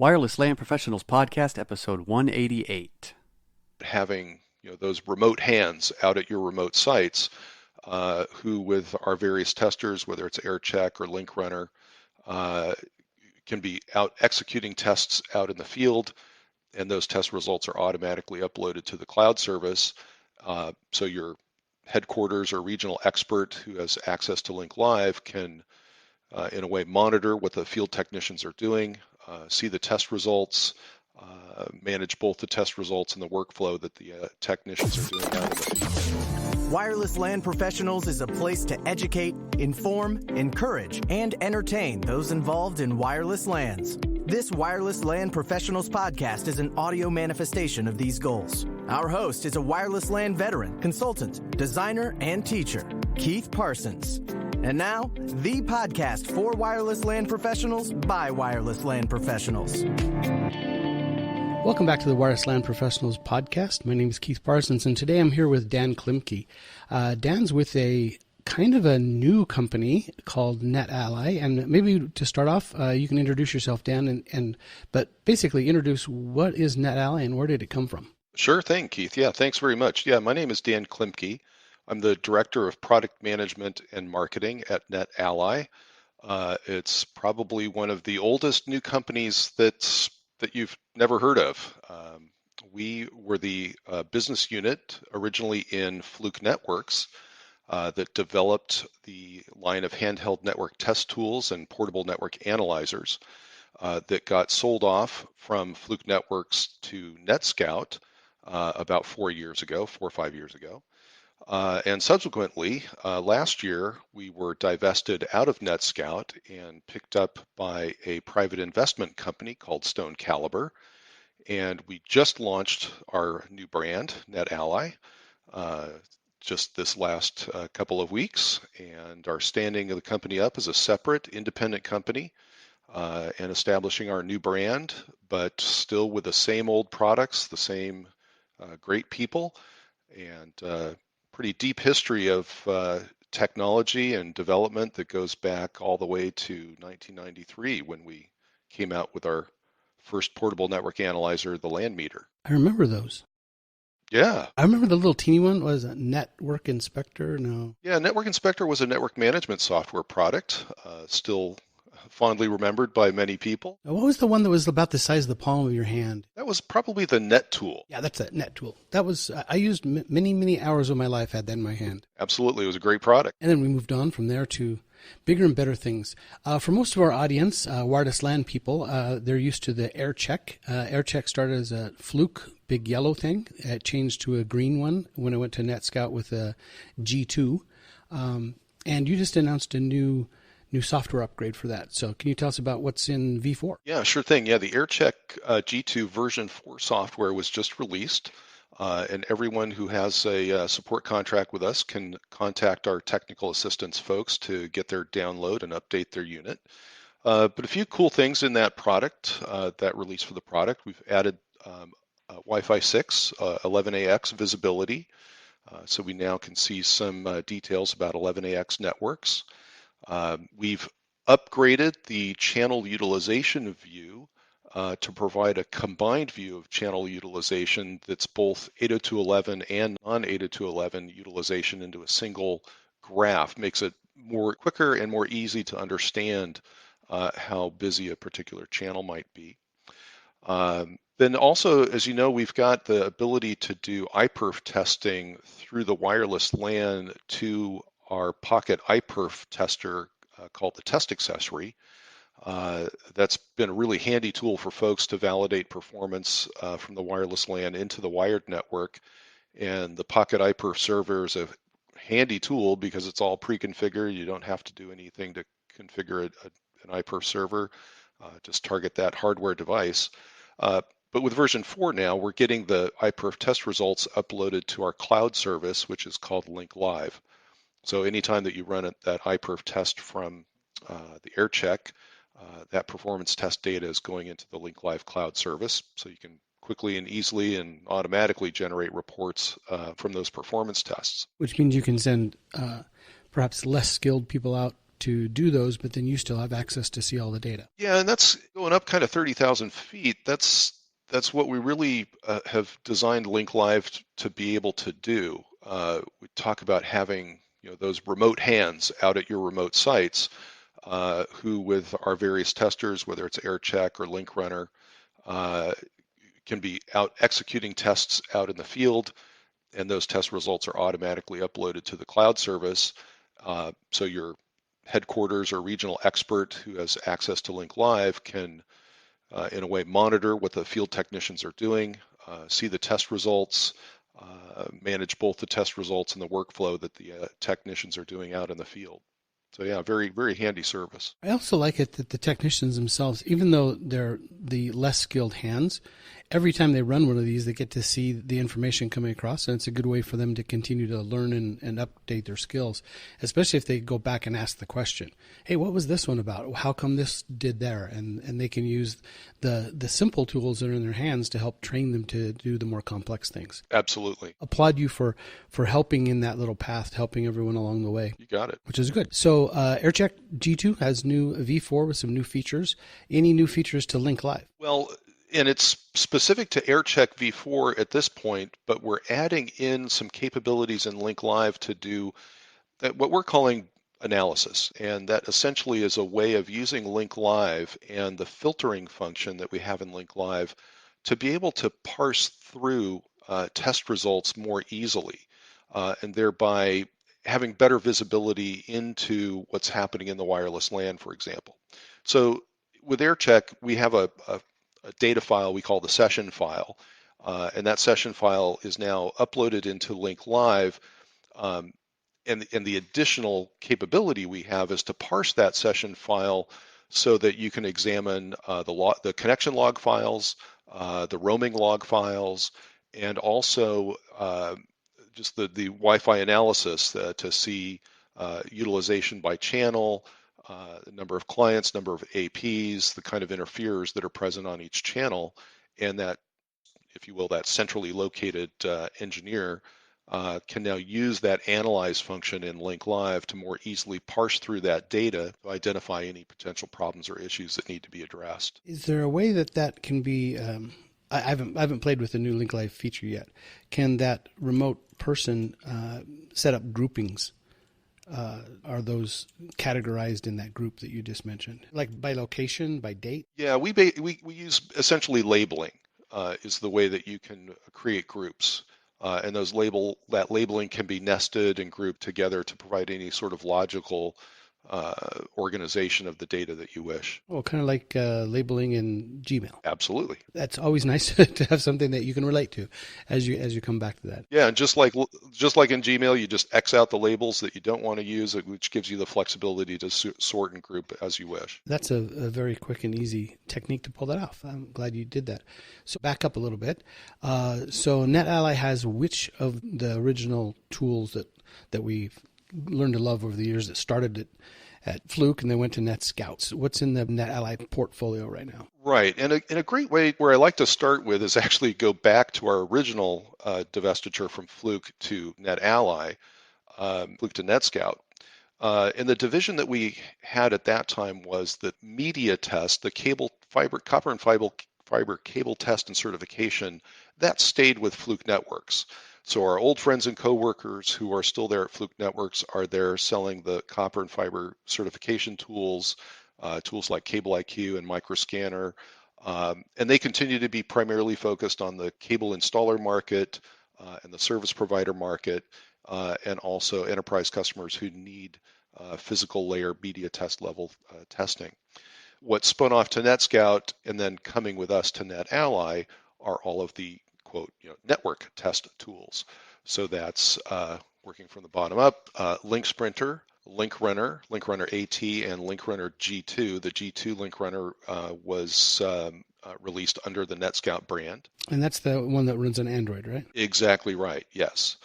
Wireless LAN Professionals Podcast, episode 188. Having those remote hands out at your remote sites who with our various testers, whether it's AirCheck or Link Runner, can be out executing tests out in the field, and those test results are automatically uploaded to the cloud service. So your headquarters or regional expert who has access to Link Live can, in a way, monitor what the field technicians are doing, see the test results, manage both the test results and the workflow that the technicians are doing out in the field. Wireless LAN Professionals is a place to educate, inform, encourage, and entertain those involved in wireless LANs. This Wireless LAN Professionals podcast is an audio manifestation of these goals. Our host is a wireless LAN veteran, consultant, designer, and teacher, Keith Parsons. And now, the podcast for wireless LAN professionals by wireless LAN professionals. Welcome back to the Wireless LAN Professionals podcast. My name is Keith Parsons, and today I'm here with Dan Klimke. Dan's with a kind of a new company called netAlly, and maybe to start off, you can introduce yourself, Dan, but basically introduce what is netAlly and where did it come from? Sure thing, Keith. Yeah, thanks very much. Yeah, my name is Dan Klimke. I'm the Director of Product Management and Marketing at netAlly. It's probably one of the oldest new companies that you've never heard of. We were the business unit originally in Fluke Networks that developed the line of handheld network test tools and portable network analyzers that got sold off from Fluke Networks to NetScout about 4 or 5 years ago. And subsequently, last year, we were divested out of NetScout and picked up by a private investment company called Stone Caliber. And we just launched our new brand, netAlly, just this last couple of weeks, and are standing the company up as a separate independent company and establishing our new brand, but still with the same old products, the same great people, and pretty deep history of technology and development that goes back all the way to 1993 when we came out with our first portable network analyzer, the LAN meter. I remember those. Yeah. I remember the little teeny one. Was it Network Inspector? No. Yeah, Network Inspector was a network management software product, still fondly remembered by many people. What was the one that was about the size of the palm of your hand? That was probably the Net Tool. Yeah, that's it, Net Tool. That was, I used many hours of my life had that in my hand. Absolutely, it was a great product. And then we moved on from there to bigger and better things. For most of our audience, wireless LAN people, they're used to the AirCheck. AirCheck started as a Fluke big yellow thing. It changed to a green one when I went to NetScout with a G2. And you just announced a new software upgrade for that. So can you tell us about what's in V4? Yeah, sure thing. Yeah, the AirCheck G2 version 4 software was just released, and everyone who has a support contract with us can contact our technical assistance folks to get their download and update their unit. But a few cool things in that product, that release for the product, we've added Wi-Fi 6, 11AX visibility, so we now can see some details about 11AX networks. We've upgraded the channel utilization view to provide a combined view of channel utilization that's both 802.11 and non-802.11 utilization into a single graph. Makes it more quicker and more easy to understand how busy a particular channel might be. Then also, as you know, we've got the ability to do iPerf testing through the wireless LAN to our pocket iPerf tester called the Test Accessory. That's been a really handy tool for folks to validate performance from the wireless LAN into the wired network. And the pocket iPerf server is a handy tool because it's all pre-configured. You don't have to do anything to configure an iPerf server. Just target that hardware device. But with version 4 now, we're getting the iPerf test results uploaded to our cloud service, which is called Link Live. So anytime that you run that iPerf test from the AirCheck, that performance test data is going into the Link Live cloud service. So you can quickly and easily and automatically generate reports from those performance tests. Which means you can send perhaps less skilled people out to do those, but then you still have access to see all the data. Yeah, and that's going up kind of 30,000 feet. That's what we really have designed Link Live to be able to do. We talk about having those remote hands out at your remote sites, who with our various testers, whether it's AirCheck or Link Runner, can be out executing tests out in the field, and those test results are automatically uploaded to the cloud service. So your headquarters or regional expert who has access to Link Live can, in a way, monitor what the field technicians are doing, see the test results, manage both the test results and the workflow that the technicians are doing out in the field. So yeah, very, very handy service. I also like it that the technicians themselves, even though they're the less skilled hands, every time they run one of these, they get to see the information coming across, and it's a good way for them to continue to learn and update their skills, especially if they go back and ask the question, hey, what was this one about? How come this did there? And they can use the simple tools that are in their hands to help train them to do the more complex things. Absolutely. Applaud you for helping in that little path, helping everyone along the way. You got it. Which is good. So AirCheck G2 has new V4 with some new features. Any new features to Link Live? Well, and it's specific to AirCheck V4 at this point, but we're adding in some capabilities in Link Live to do what we're calling analysis. And that essentially is a way of using Link Live and the filtering function that we have in Link Live to be able to parse through test results more easily, and thereby having better visibility into what's happening in the wireless LAN, for example. So with AirCheck, we have a data file we call the session file, and that session file is now uploaded into Link Live, and the additional capability we have is to parse that session file so that you can examine the connection log files, the roaming log files, and also just the Wi-Fi analysis to see utilization by channel, the number of clients, number of APs, the kind of interferers that are present on each channel, and that, if you will, that centrally located engineer can now use that analyze function in Link Live to more easily parse through that data to identify any potential problems or issues that need to be addressed. Is there a way that can be? I haven't played with the new Link Live feature yet. Can that remote person set up groupings? Are those categorized in that group that you just mentioned, like by location, by date? Yeah, we use essentially labeling is the way that you can create groups, and that labeling can be nested and grouped together to provide any sort of logical organization of the data that you wish. Oh, kind of like labeling in Gmail. Absolutely. That's always nice to have something that you can relate to as you come back to that. Yeah, and just like in Gmail, you just X out the labels that you don't want to use, which gives you the flexibility to sort and group as you wish. That's a very quick and easy technique to pull that off. I'm glad you did that. So back up a little bit. So netAlly has which of the original tools that we've learned to love over the years that started at Fluke and then went to NetScout? What's in the netAlly portfolio right now? Right. And a great way where I like to start with is actually go back to our original divestiture from Fluke to netAlly, Fluke to NetScout. And the division that we had at that time was the media test, the copper and fiber cable test and certification, that stayed with Fluke Networks. So our old friends and coworkers who are still there at Fluke Networks are there selling the copper and fiber certification tools, tools like Cable IQ and Microscanner, and they continue to be primarily focused on the cable installer market and the service provider market, and also enterprise customers who need physical layer media test level testing. What spun off to NetScout and then coming with us to netAlly are all of the quote, network test tools. So that's working from the bottom up, Link Sprinter, Link Runner, Link Runner AT, and Link Runner G2. The G2 Link Runner was released under the NetScout brand. And that's the one that runs on Android, right? Exactly right, yes.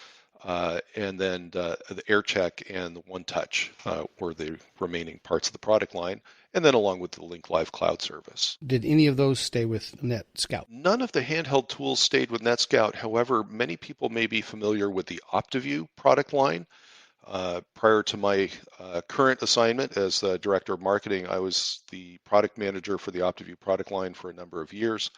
And then the AirCheck and the OneTouch were the remaining parts of the product line, and then along with the Link Live cloud service. Did any of those stay with NetScout? None of the handheld tools stayed with NetScout. However, many people may be familiar with the OptiView product line. Prior to my current assignment as the Director of Marketing, I was the product manager for the OptiView product line for a number of years.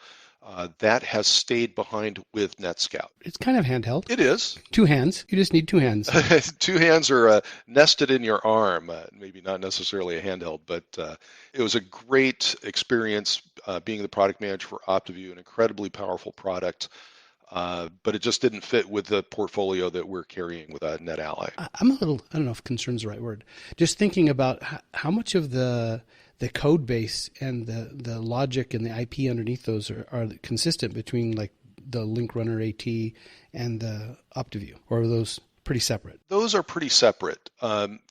That has stayed behind with NetScout. It's kind of handheld. It is. 2 hands. You just need 2 hands. 2 hands are nested in your arm. Maybe not necessarily a handheld, but it was a great experience being the product manager for OptiView, an incredibly powerful product. But it just didn't fit with the portfolio that we're carrying with netAlly. I'm a little, I don't know if concern's the right word, just thinking about how much of the code base and the logic and the IP underneath those are consistent between like the Link Runner AT and the OptiView, or are those pretty separate? Those are pretty separate.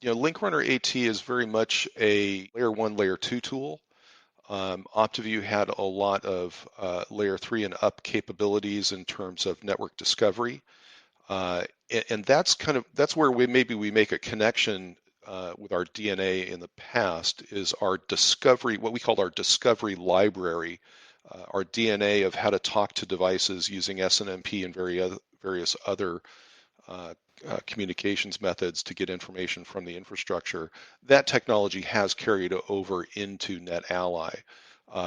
Link Runner AT is very much a layer 1, layer 2 tool. OptiView had a lot of layer 3 and up capabilities in terms of network discovery, and that's where we make a connection with our DNA in the past, is our discovery, what we called our discovery library, our DNA of how to talk to devices using SNMP and various other communications methods to get information from the infrastructure. That technology has carried over into netAlly.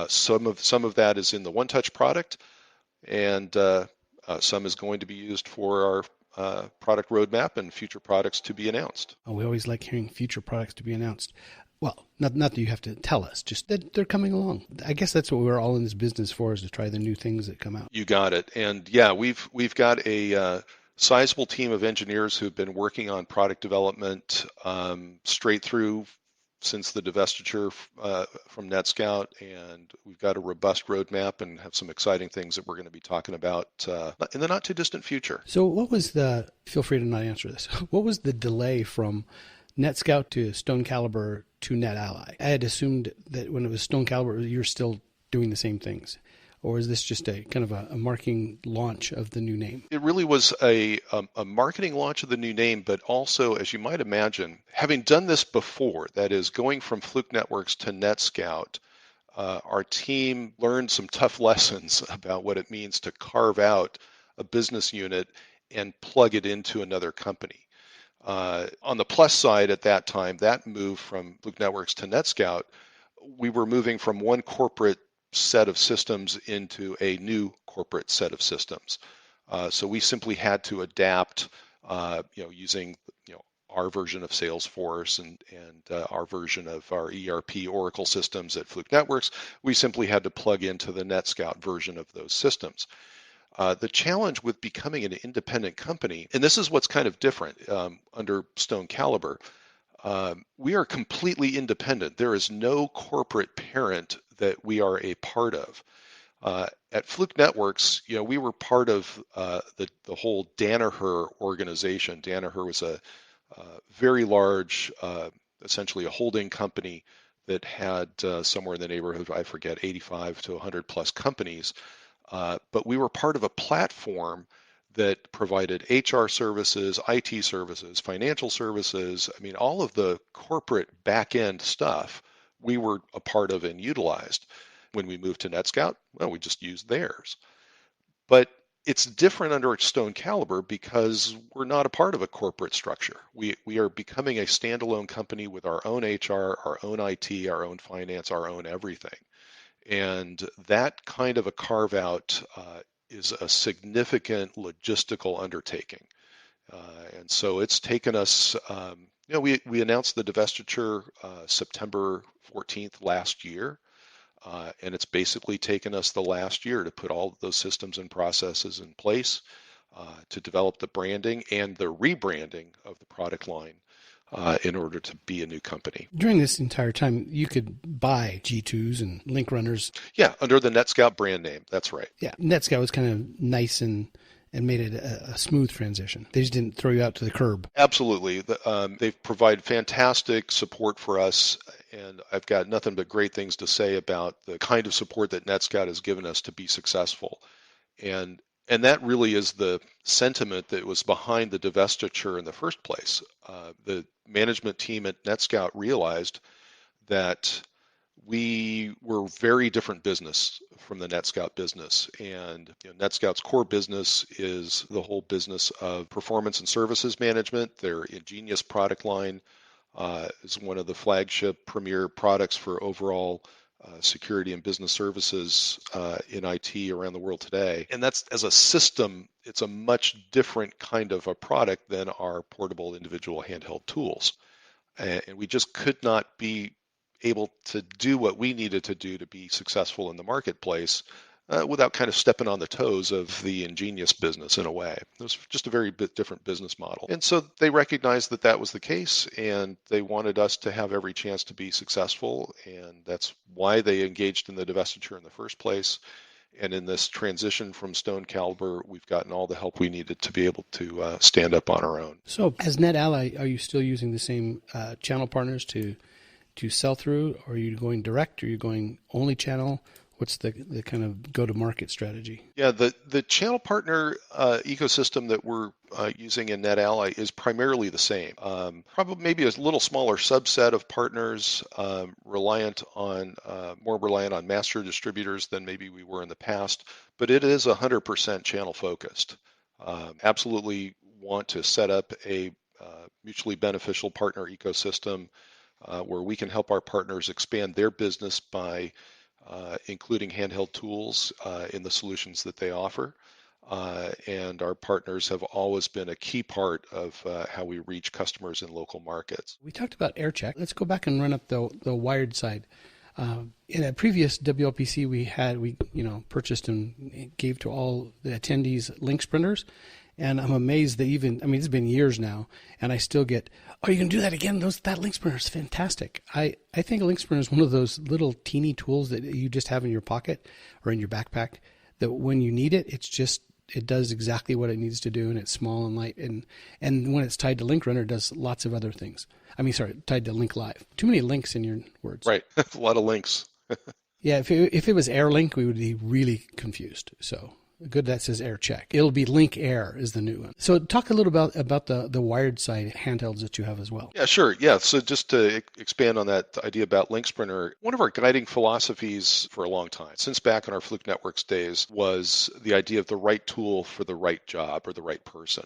Some of that is in the OneTouch product, and some is going to be used for our product roadmap and future products to be announced. Oh, we always like hearing future products to be announced. Well, not that you have to tell us, just that they're coming along. I guess that's what we're all in this business for, is to try the new things that come out. You got it. And yeah, we've got a sizable team of engineers who've been working on product development straight through since the divestiture from NetScout, and we've got a robust roadmap and have some exciting things that we're going to be talking about in the not too distant future. So what was feel free to not answer this, what was the delay from NetScout to Stone Caliber to netAlly? I had assumed that when it was Stone Caliber, you're still doing the same things. Or is this just a kind of a marketing launch of the new name? It really was a marketing launch of the new name, but also, as you might imagine, having done this before, that is going from Fluke Networks to NetScout, our team learned some tough lessons about what it means to carve out a business unit and plug it into another company. On the plus side at that time, that move from Fluke Networks to NetScout, we were moving from one corporate set of systems into a new corporate set of systems. So we simply had to adapt, using our version of Salesforce and our version of our ERP Oracle systems at Fluke Networks. We simply had to plug into the NetScout version of those systems. The challenge with becoming an independent company, and this is what's kind of different under Stone Caliber, we are completely independent. There is no corporate parent that we are a part of. At Fluke Networks, we were part of the whole Danaher organization. Danaher was a very large, essentially a holding company that had somewhere in the neighborhood, I forget, 85 to 100 plus companies. But we were part of a platform that provided HR services, IT services, financial services. I mean, all of the corporate back-end stuff we were a part of and utilized. When we moved to NetScout, well, we just used theirs. But it's different under Stone Caliber because we're not a part of a corporate structure. We are becoming a standalone company with our own HR, our own IT, our own finance, our own everything. And that kind of a carve out is a significant logistical undertaking. And so it's taken us, we announced the divestiture September 14th last year. And it's basically taken us the last year to put all of those systems and processes in place to develop the branding and the rebranding of the product line in order to be a new company. During this entire time, you could buy G2s and Link Runners. Yeah, under the NetScout brand name. That's right. Yeah, NetScout was kind of nice and made it a smooth transition. They just didn't throw you out to the curb. Absolutely. They've provided fantastic support for us, and I've got nothing but great things to say about the kind of support that NetScout has given us to be successful. And that really is the sentiment that was behind the divestiture in the first place. The management team at NetScout realized that we were very different business from the NetScout business. And NetScout's core business is the whole business of performance and services management. Their Ingenious product line is one of the flagship premier products for overall security and business services in IT around the world today. And that's, as a system, it's a much different kind of a product than our portable individual handheld tools. And we just could not be able to do what we needed to do to be successful in the marketplace without kind of stepping on the toes of the Ingenious business in a way. It was just a very bit different business model. And so they recognized that that was the case, and they wanted us to have every chance to be successful. And that's why they engaged in the divestiture in the first place. And in this transition from Stone Caliber, we've gotten all the help we needed to be able to stand up on our own. So as netAlly, are you still using the same channel partners to sell through? Or are you going direct? Or are you going only channel? What's the kind of go-to-market strategy? Yeah, the channel partner ecosystem that we're using in netAlly is primarily the same. Probably maybe a little smaller subset of partners more reliant on master distributors than maybe we were in the past, but it is 100% channel focused. Absolutely want to set up a mutually beneficial partner ecosystem where we can help our partners expand their business by including handheld tools in the solutions that they offer. And our partners have always been a key part of how we reach customers in local markets. We talked about AirCheck. Let's go back and run up the wired side. In a previous WLPC we purchased and gave to all the attendees link sprinters. And I'm amazed that it's been years now, and I still get, oh, you can do that again? That link sprinter is fantastic. I think a link sprinter is one of those little teeny tools that you just have in your pocket or in your backpack that when you need it, it does exactly what it needs to do, and it's small and light. And when it's tied to Link Runner, it does lots of other things. Tied to Link Live. Too many links in your words. Right, a lot of links. Yeah, if it was AirLink, we would be really confused. So good that says AirCheck. It'll be Link Air is the new one. So talk a little about the wired side handhelds that you have as well. Yeah, sure. Yeah, so just to expand on that idea about Link Sprinter, one of our guiding philosophies for a long time, since back in our Fluke Networks days, was the idea of the right tool for the right job or the right person.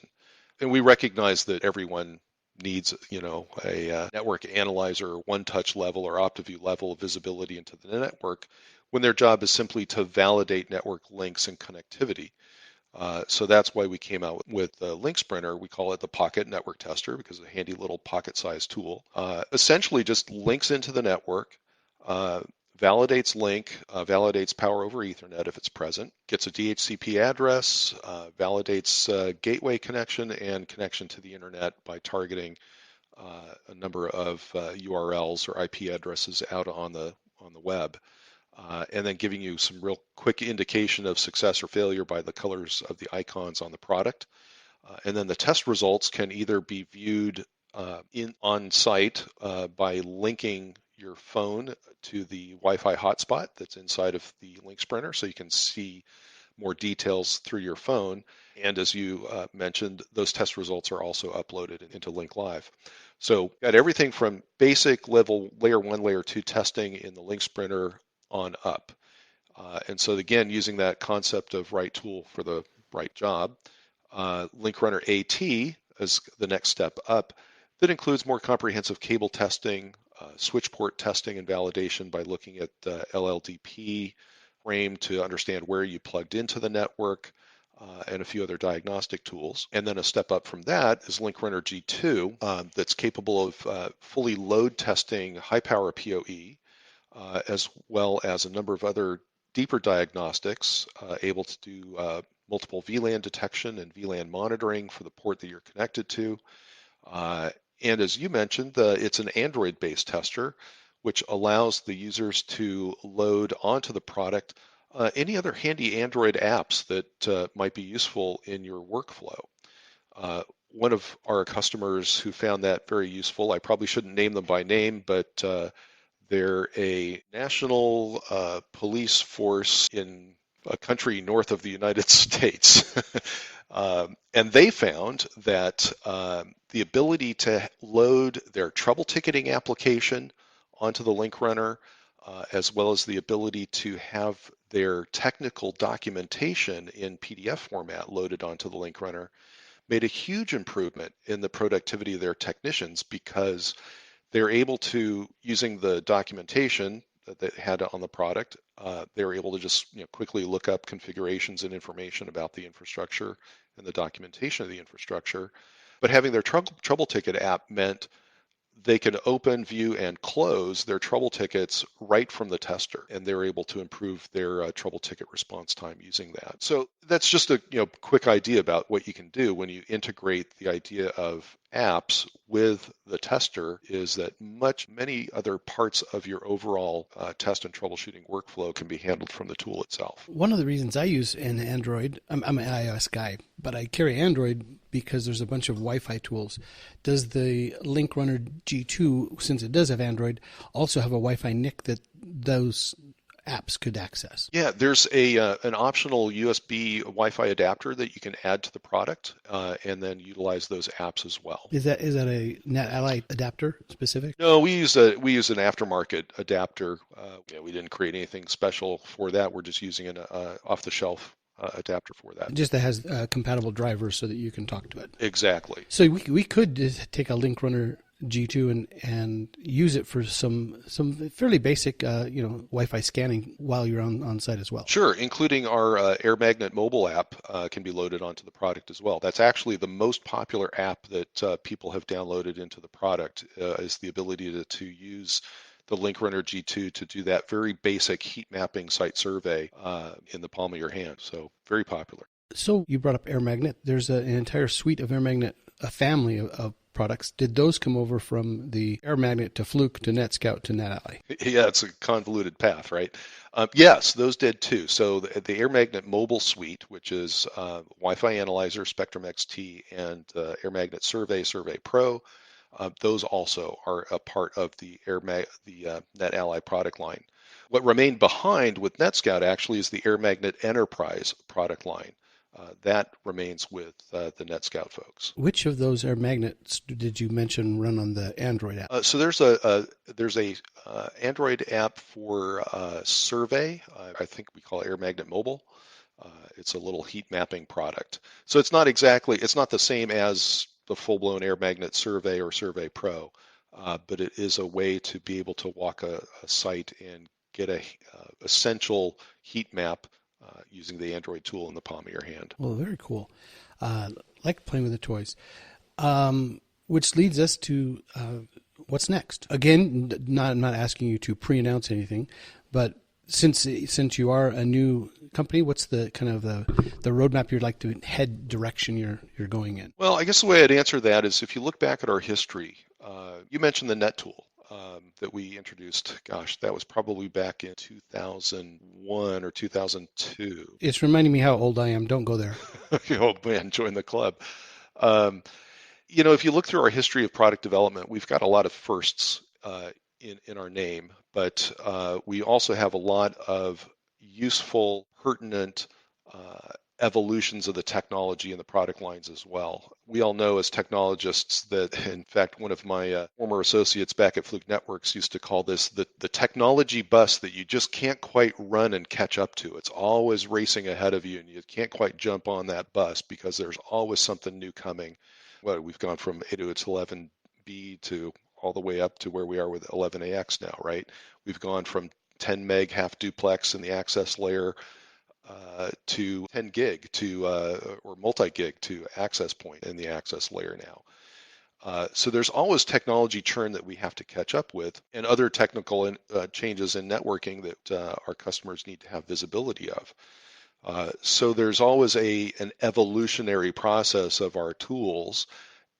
And we recognize that everyone needs, a network analyzer, one-touch level or OptiView level of visibility into the network, when their job is simply to validate network links and connectivity. So that's why we came out with the Link Sprinter. We call it the Pocket Network Tester because it's a handy little pocket-sized tool. Essentially just links into the network, validates link, validates power over Ethernet if it's present, gets a DHCP address, validates gateway connection and connection to the internet by targeting a number of URLs or IP addresses out on the web. And then giving you some real quick indication of success or failure by the colors of the icons on the product. And then the test results can either be viewed on site by linking your phone to the Wi-Fi hotspot that's inside of the Link Sprinter, so you can see more details through your phone. And as you mentioned, those test results are also uploaded into Link Live. So got everything from basic level layer 1, layer 2 testing in the Link Sprinter on up. And so again, using that concept of right tool for the right job, Link Runner AT is the next step up. That includes more comprehensive cable testing, switch port testing and validation by looking at the LLDP frame to understand where you plugged into the network, and a few other diagnostic tools. And then a step up from that is Link Runner G2 that's capable of fully load testing high power PoE, as well as a number of other deeper diagnostics, able to do multiple VLAN detection and VLAN monitoring for the port that you're connected to. And as you mentioned, it's an Android-based tester, which allows the users to load onto the product any other handy Android apps that might be useful in your workflow. One of our customers who found that very useful, I probably shouldn't name them by name, but they're a national police force in a country north of the United States. And they found that the ability to load their trouble ticketing application onto the Link Runner as well as the ability to have their technical documentation in PDF format loaded onto the link runner, made a huge improvement in the productivity of their technicians because they're able to, using the documentation that they had on the product, they were able to just quickly look up configurations and information about the infrastructure and the documentation of the infrastructure. But having their trouble ticket app meant they could open, view, and close their trouble tickets right from the tester, and they were able to improve their trouble ticket response time using that. So that's just a quick idea about what you can do when you integrate the idea of apps with the tester, is that many other parts of your overall test and troubleshooting workflow can be handled from the tool itself. One of the reasons I use an Android, I'm an iOS guy, but I carry Android because there's a bunch of Wi-Fi tools. Does the Link Runner G2, since it does have Android, also have a Wi-Fi NIC that those apps could access? Yeah, there's an optional USB Wi-Fi adapter that you can add to the product, and then utilize those apps as well. Is that a netAlly adapter specific? No, we use an aftermarket adapter. We didn't create anything special for that. We're just using an off-the-shelf adapter for that. Just that has compatible drivers so that you can talk to it. Exactly. So we could just take a Link Runner G2 and use it for some fairly basic Wi-Fi scanning while you're on site as well. Sure, including our Air Magnet mobile app can be loaded onto the product as well. That's actually the most popular app that people have downloaded into the product, is the ability to use the Link Runner G2 to do that very basic heat mapping site survey in the palm of your hand. So very popular. So you brought up Air Magnet. There's an entire suite of Air Magnet, a family of products. Did those come over from the Air Magnet to Fluke to NetScout to netAlly? Yeah, it's a convoluted path, right? Yes, those did too. So the Air Magnet mobile suite, which is Wi-Fi Analyzer, Spectrum XT, and Air Magnet Survey Pro, those also are a part of the netAlly product line. What remained behind with NetScout actually is the Air Magnet Enterprise product line. That remains with the NetScout folks. Which of those Air Magnets did you mention run on the Android app? So there's a Android app for survey. I think we call it Air Magnet Mobile. It's a little heat mapping product. So it's not the same as the full-blown Air Magnet Survey or Survey Pro, but it is a way to be able to walk a site and get a essential heat map using the Android tool in the palm of your hand. Well, very cool. Like playing with the toys, which leads us to what's next. Again, not asking you to pre-announce anything, but since you are a new company, what's the kind of the roadmap you'd like to head direction you're going in? Well, I guess the way I'd answer that is if you look back at our history, you mentioned the Net tool that we introduced. Gosh, that was probably back in 2001 or 2002. It's reminding me how old I am. Don't go there. Oh man, join the club. If you look through our history of product development, we've got a lot of firsts in our name, but we also have a lot of useful, pertinent evolutions of the technology and the product lines as well. We all know as technologists that, in fact, one of my former associates back at Fluke Networks used to call this the technology bus that you just can't quite run and catch up to. It's always racing ahead of you, and you can't quite jump on that bus because there's always something new coming. Well, we've gone from 802.11b to all the way up to where we are with 11ax now, right? We've gone from 10 meg half duplex in the access layer to 10 gig or multi-gig to access point in the access layer now. So there's always technology churn that we have to catch up with, and other technical changes in networking that our customers need to have visibility of. So there's always an evolutionary process of our tools,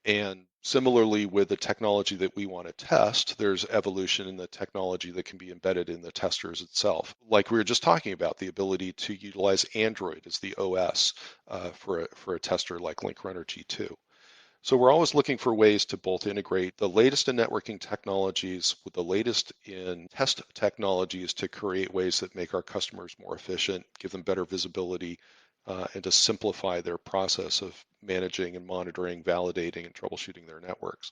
and similarly with the technology that we want to test, there's evolution in the technology that can be embedded in the testers itself. Like we were just talking about, the ability to utilize Android as the OS for a tester like Link Runner G2. So we're always looking for ways to both integrate the latest in networking technologies with the latest in test technologies to create ways that make our customers more efficient, give them better visibility, and to simplify their process of managing and monitoring, validating, and troubleshooting their networks.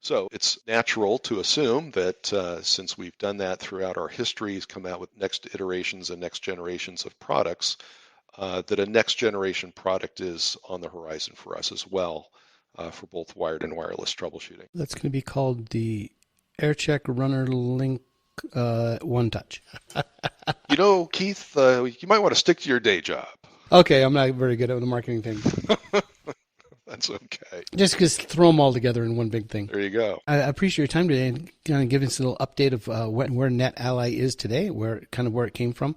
So it's natural to assume that since we've done that throughout our history, come out with next iterations and next generations of products, that a next generation product is on the horizon for us as well, for both wired and wireless troubleshooting. That's going to be called the AirCheck Runner Link One Touch. You know, Keith, you might want to stick to your day job. Okay, I'm not very good at the marketing thing. That's okay. Just throw them all together in one big thing. There you go. I appreciate your time today and kind of giving us a little update of where netAlly is today, where it came from.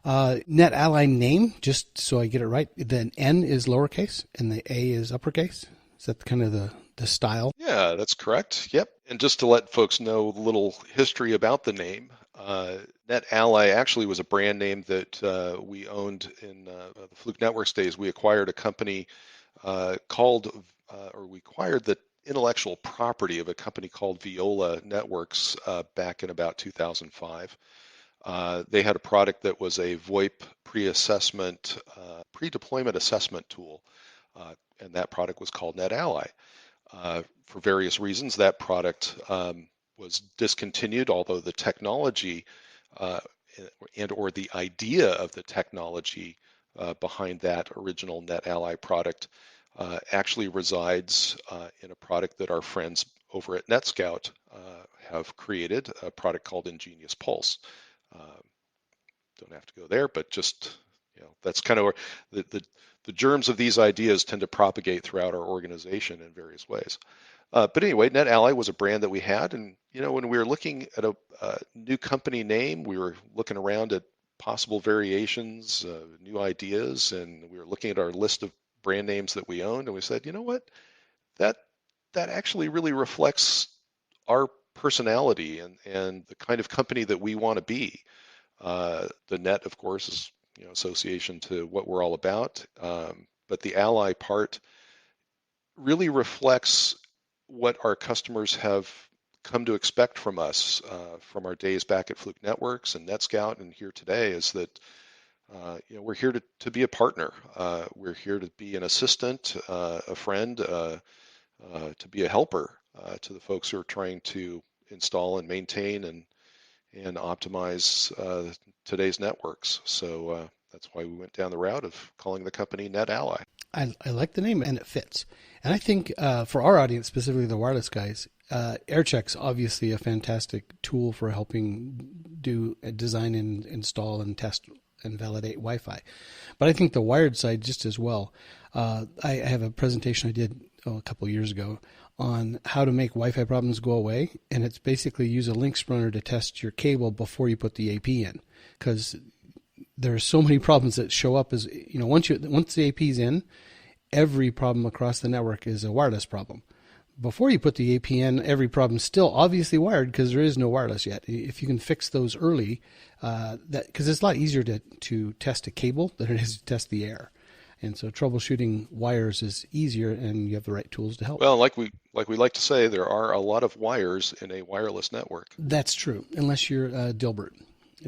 netAlly name, just so I get it right, the N is lowercase and the A is uppercase. Is that kind of the style? Yeah, that's correct. Yep. And just to let folks know a little history about the name, netAlly actually was a brand name that we owned in the Fluke Networks days. We acquired a company we acquired the intellectual property of a company called Viola Networks back in about 2005. They had a product that was a VoIP pre-deployment assessment tool, and that product was called netAlly. For various reasons, that product was discontinued, although the technology or the idea of the technology behind that original netAlly product actually resides in a product that our friends over at NetScout have created, a product called Ingenious Pulse. Don't have to go there, but just, that's kind of where the germs of these ideas tend to propagate throughout our organization in various ways. But anyway, netAlly was a brand that we had, and when we were looking at a new company name, we were looking around at possible variations, new ideas, and we were looking at our list of brand names that we owned, and we said, you know what, that actually really reflects our personality and the kind of company that we want to be. The net, of course, is association to what we're all about, but the ally part really reflects what our customers have come to expect from us from our days back at Fluke Networks and NetScout and here today, is that we're here to be a partner. We're here to be an assistant, a friend, to be a helper to the folks who are trying to install and maintain and optimize today's networks. So that's why we went down the route of calling the company netAlly. I like the name, and it fits. And I think for our audience, specifically the wireless guys, AirCheck's obviously a fantastic tool for helping do design and install and test and validate Wi-Fi. But I think the wired side just as well. I have a presentation I did a couple of years ago on how to make Wi-Fi problems go away, and it's basically use a Lynx runner to test your cable before you put the AP in, because there are so many problems that show up as once the AP's in, every problem across the network is a wireless problem. Before you put the AP in, every problem's still obviously wired because there is no wireless yet. If you can fix those early, because it's a lot easier to test a cable than it is to test the air. And so troubleshooting wires is easier, and you have the right tools to help. Well, like we like to say, there are a lot of wires in a wireless network. That's true, unless you're Dilbert.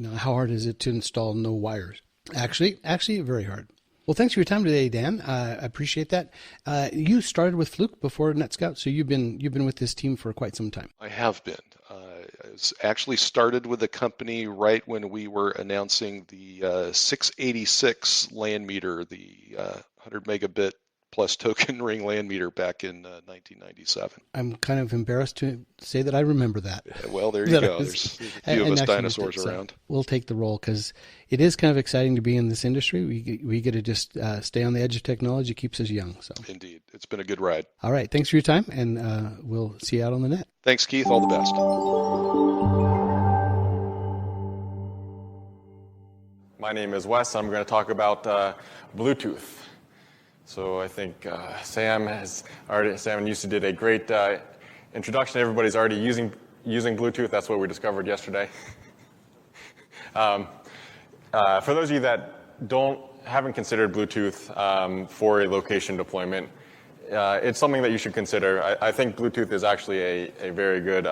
How hard is it to install no wires? Actually, very hard. Well, thanks for your time today, Dan. I appreciate that. You started with Fluke before NetScout, so you've been with this team for quite some time. I have been. I was actually started with the company right when we were announcing the 686 land meter, the 100 megabit plus token ring land meter back in 1997. I'm kind of embarrassed to say that I remember that. Yeah, well, there you go. There's a few of us dinosaurs around. So we'll take the role because it is kind of exciting to be in this industry. We get to just stay on the edge of technology. It keeps us young. So indeed. It's been a good ride. All right. Thanks for your time, and we'll see you out on the net. Thanks, Keith. All the best. My name is Wes. I'm going to talk about Bluetooth. So I think Sam and Yusuf did a great introduction. Everybody's already using Bluetooth. That's what we discovered yesterday. For those of you that haven't considered Bluetooth for a location deployment, it's something that you should consider. I think Bluetooth is actually a very good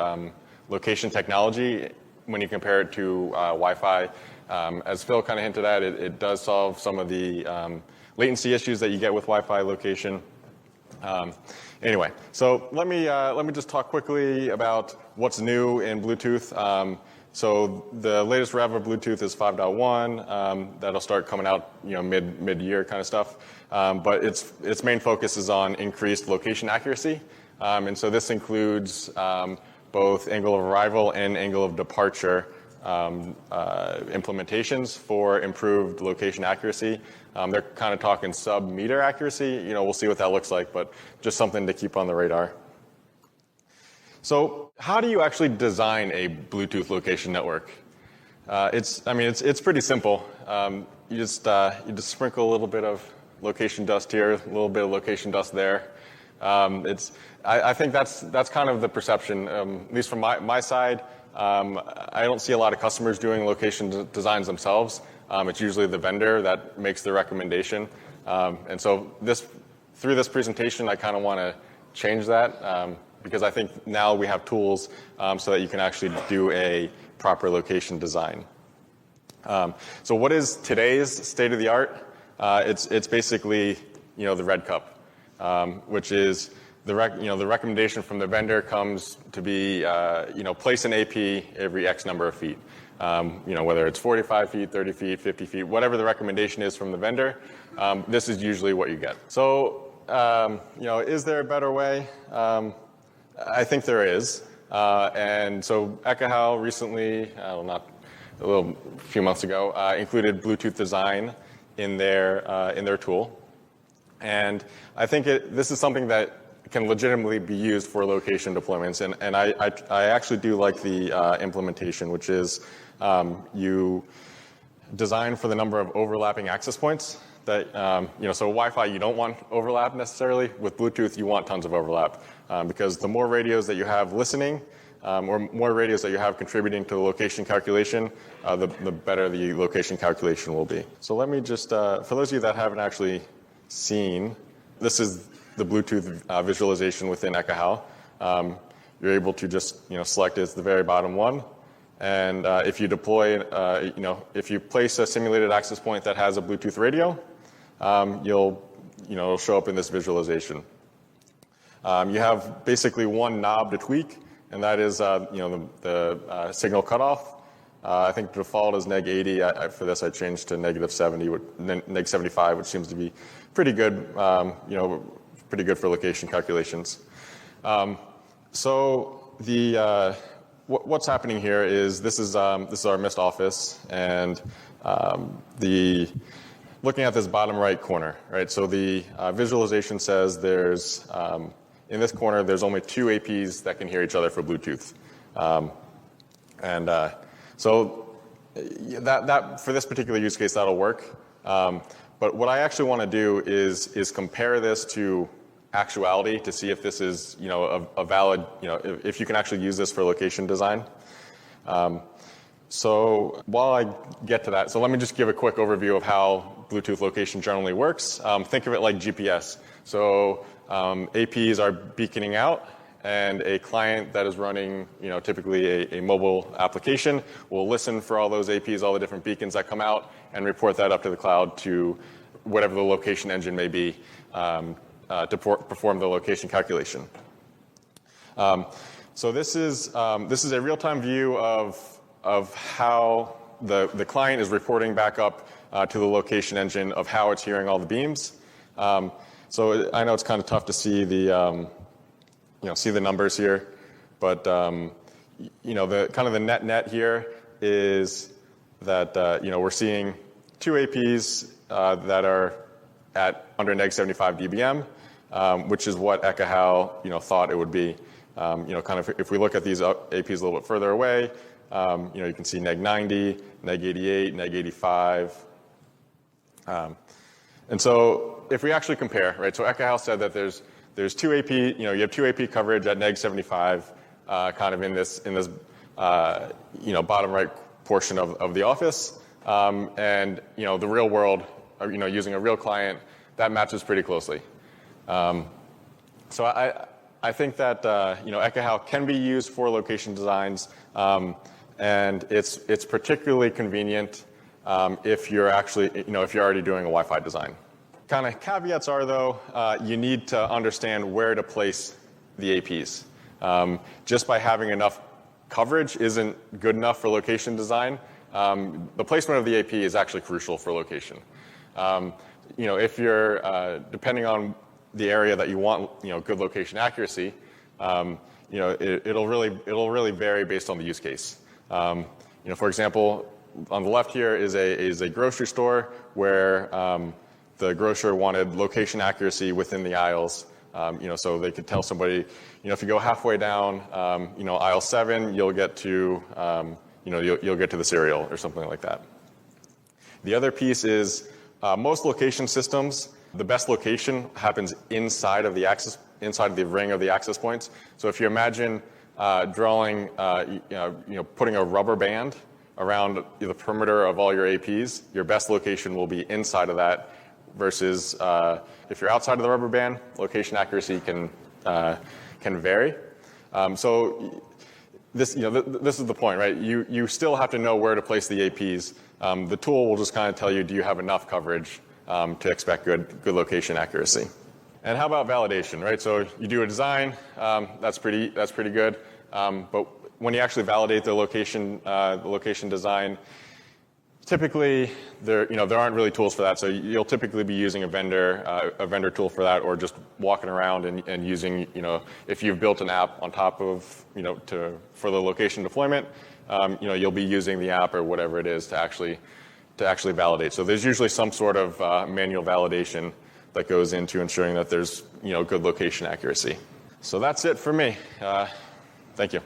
location technology when you compare it to Wi-Fi. As Phil kind of hinted at, it does solve some of the latency issues that you get with Wi-Fi location. Anyway, so let me just talk quickly about what's new in Bluetooth. So the latest rev of Bluetooth is 5.1. That'll start coming out, mid-year kind of stuff. But its main focus is on increased location accuracy, and so this includes both angle of arrival and angle of departure implementations for improved location accuracy. They're kind of talking sub-meter accuracy. We'll see what that looks like, but just something to keep on the radar. So how do you actually design a Bluetooth location network? It's pretty simple. You just sprinkle a little bit of location dust here, a little bit of location dust there. I think that's kind of the perception, at least from my side. I don't see a lot of customers doing location designs themselves. It's usually the vendor that makes the recommendation. And so through this presentation, I kind of want to change that because I think now we have tools so that you can actually do a proper location design. So what is today's state of the art? It's basically the red cup, which is the recommendation from the vendor comes to be place an AP every X number of feet. Whether it's 45 feet, 30 feet, 50 feet, whatever the recommendation is from the vendor, this is usually what you get. So, is there a better way? I think there is. And so Ekahau recently, a few months ago, included Bluetooth design in their tool. And I think this is something that can legitimately be used for location deployments. And I actually do like the implementation, which is you design for the number of overlapping access points that, so Wi-Fi, you don't want overlap necessarily. With Bluetooth, you want tons of overlap because the more radios that you have listening or more radios that you have contributing to the location calculation, the better the location calculation will be. So let me just, for those of you that haven't actually seen, this is the Bluetooth visualization within Ekahau. You're able to just select it as the very bottom one. And if you deploy, if you place a simulated access point that has a Bluetooth radio, it'll show up in this visualization. You have basically one knob to tweak, and that is, the signal cutoff. I think the default is neg 80. For this, I changed to negative 70, neg 75, which seems to be pretty good. Pretty good for location calculations. So what's happening here is this is our missed office, and looking at this bottom right corner, right? So the visualization says there's in this corner there's only two APs that can hear each other for Bluetooth, so that for this particular use case that'll work. But what I actually want to do is compare this to actuality to see if this is a valid if you can actually use this for location design. So while I get to that, so let me just give a quick overview of how Bluetooth location generally works. Think of it like GPS. So APs are beaconing out, and a client that is running typically a mobile application will listen for all those APs, all the different beacons that come out, and report that up to the cloud to whatever the location engine may be. To perform the location calculation. So this is a real-time view of how the client is reporting back up to the location engine of how it's hearing all the beams. So I know it's kind of tough to see the numbers here, but the kind of the net here is that we're seeing two APs that are at under neg 75 dBm. Which is what Ekahau thought it would be. Kind of if we look at these APs a little bit further away, you can see neg 90, neg 88, neg 85. And so if we actually compare, right? So Ekahau said that there's two AP, you have two AP coverage at neg 75, kind of in this bottom right portion of the office, and the real world, using a real client, that matches pretty closely. So I think that Ekahau can be used for location designs, and it's particularly convenient if you're actually if you're already doing a Wi-Fi design. kind of caveats are, though, you need to understand where to place the APs. Just by having enough coverage isn't good enough for location design. The placement of the AP is actually crucial for location. If you're, depending on the area that you want, good location accuracy, it'll really vary based on the use case. For example, on the left here is a grocery store where the grocer wanted location accuracy within the aisles. So they could tell somebody, if you go halfway down, aisle 7, you'll get to, you'll get to the cereal or something like that. The other piece is most location systems, the best location happens inside of the ring of the access points. So if you imagine drawing, putting a rubber band around the perimeter of all your APs, your best location will be inside of that. Versus if you're outside of the rubber band, location accuracy can vary. So this is the point, right? You still have to know where to place the APs. The tool will just kind of tell you, do you have enough coverage to expect good location accuracy? And how about validation, right? So you do a design, that's pretty good. But when you actually validate the location design, typically, there aren't really tools for that, so you'll typically be using a vendor tool for that, or just walking around and using, if you've built an app on top of, for the location deployment, you'll be using the app or whatever it is to actually validate. So there's usually some sort of manual validation that goes into ensuring that there's, good location accuracy. So that's it for me. Thank you.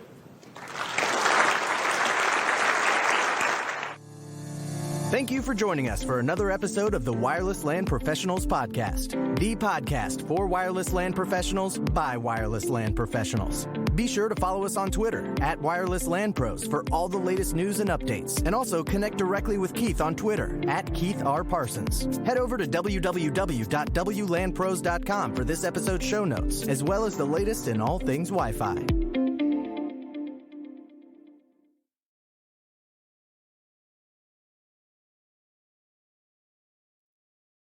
Thank you for joining us for another episode of the Wireless LAN Professionals Podcast, the podcast for wireless LAN professionals by wireless LAN professionals. Be sure to follow us on Twitter @WirelessLANPros for all the latest news and updates, and also connect directly with Keith on Twitter @KeithRParsons. Head over to www.wlanpros.com for this episode's show notes, as well as the latest in all things Wi-Fi.